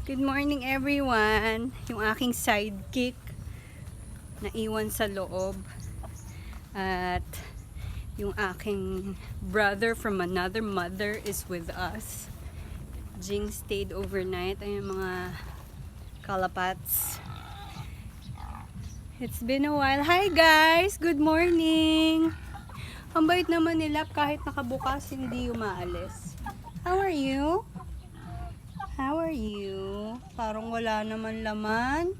Good morning everyone. Yung aking sidekick naiwan sa loob. At yung aking brother from another mother is with us. Jing stayed overnight. Ayun mga kalapats. It's been a while. Hi guys! Good morning! Ang bait naman nila kahit nakabukas hindi umaalis. How are you? How are you? Parang wala naman laman.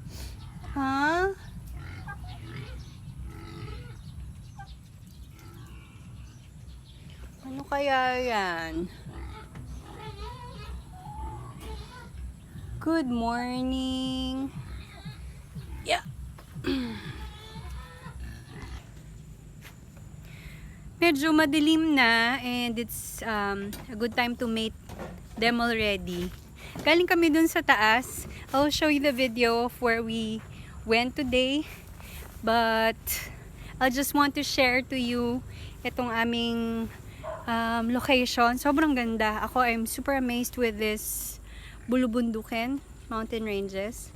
Ha? Ano kaya yan? Good morning. Yeah. Medyo madilim na and it's a good time to make them already. Galing kami dun sa taas. I'll show you the video of where we went today. But I just want to share to you itong aming location. Sobrang ganda. Ako, I'm super amazed with this Bulubundukin mountain ranges.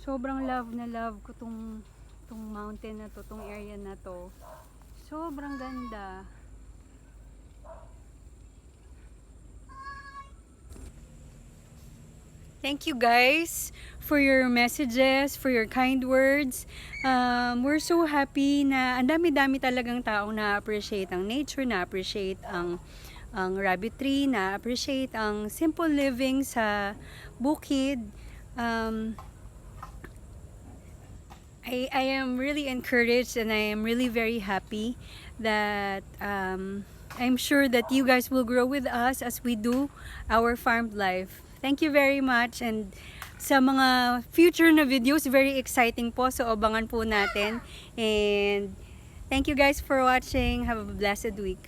Sobrang love na love ko tong mountain na to, tong area na to. Sobrang ganda. Thank you guys for your messages, for your kind words. We're so happy na ang dami-dami talagang taong na-appreciate ang nature, na-appreciate ang rabbitry, na-appreciate ang simple living sa bukid. I am really encouraged and I am really very happy that I'm sure that you guys will grow with us as we do our farm life. Thank you very much, and sa mga future na videos, very exciting po, so abangan po natin. And thank you guys for watching. Have a blessed week.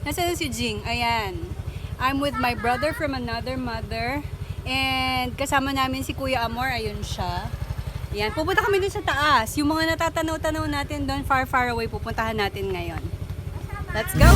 Nasaan si Jing? Ayan. I'm with my brother from another mother. And kasama namin si Kuya Amor. Ayun siya. Ayan. Pupunta kami dun sa taas. Yung mga natatanaw-tanaw natin doon far away, pupuntahan natin ngayon. Let's go!